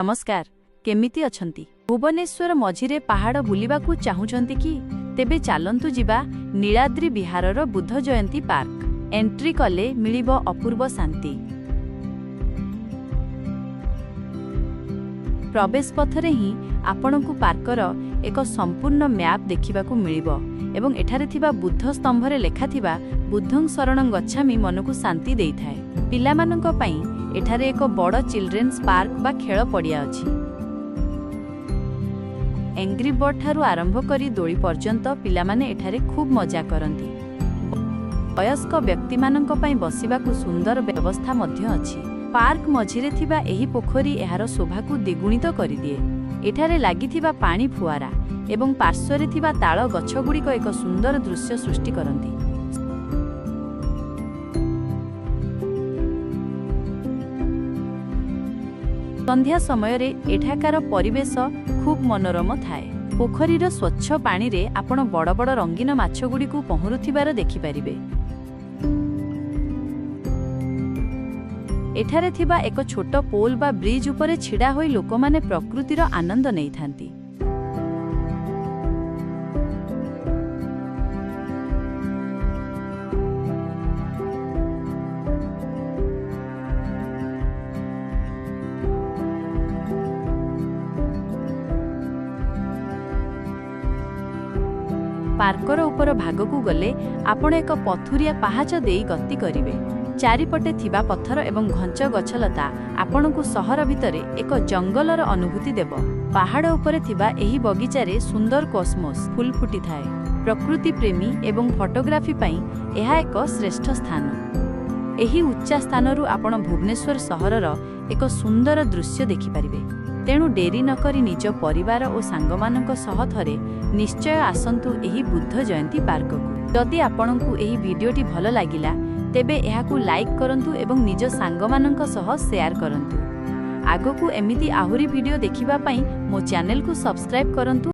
नमस्कार, केमिति अछंती? भुवनेश्वर मझिरे पहाड़ बुलिबाकू चाहुचंती कि? तेबे चालंतु जिबा नीलाद्रि विहारर बुद्ध जयंती पार्क। एंट्री कले मिलिबो अपूर्व शांति। प्रवेश पथरे ही आपणकू पार्कर एक संपूर्ण मैप देखिबाकू मिलिबो एवं एठारे थिबा बुद्ध स्तंभरे लेखा थिबा बुद्धं शरणं गच्छामि मनकू शांति देइथाय। पिलामानंक पई एठारे एक बड़ चिल्ड्रेन्स पार्क बा खेल पड़िया अछि। एंग्री बर्ड ठारू आरंभ करी दोली पर्यंत पिलामाने एठारे खूब मजा करंती। वयस्क व्यक्तिमानंक पई बसिबाकू सुंदर व्यवस्था मध्य अछि। पार्क मझिरे थिबा एही पोखरी एहार शोभाकू द्विगुणित करिदिए। एठारे लागिथिबा पानी फुआरा एवं पार्श्वरे थिबा ताଳ गछगुड़िक एक सुंदर दृश्य सृष्टि करंती। संध्या समय रे एठाकार परिवेश खूब मनोरम थाए। पोखरीर स्वच्छ पानी रे आपण बड़ बड़ रंगीन माछगुड़िकू पहुरुथिबार देखिपारिबे। एठारे थिबा एक छोट पोल बा ब्रिज उपरे छिड़ा होई लोकमाने प्रकृतिर आनंद नेइथांती। पार्कर उपर भागकू गले आपण एक पथुरिया पहाच देई गति करिवे। चारिपटे थिबा पत्थर एवं घंच गछलता आपणकू सहर भितरे एक जंगलर अनुभूति देव। पहाड़ उपरे थिबा एही बगीचारे सुंदर कॉस्मोस फूल फुटी थाए। प्रकृति प्रेमी एवं फोटोग्राफी पई एहा एक श्रेष्ठ स्थान। एही उच्चा स्थानरू आपण भुवनेश्वर सहरर एक सुंदर दृश्य देखि पारिबे। तेणु डेरी न करी निज परिवार और सांगमानंक सह थरे निश्चय आसंतु एही बुद्ध जयंती पार्क को। जदि आपणकू एही वीडियोटी भल लागिला तेबे एहाकू लाइक करंतु एवं निज सांगमानंक सह शेयर करंतु। आगकू एमिति आहुरी वीडियो देखिबा पई मो चैनल को सब्सक्राइब करंतु।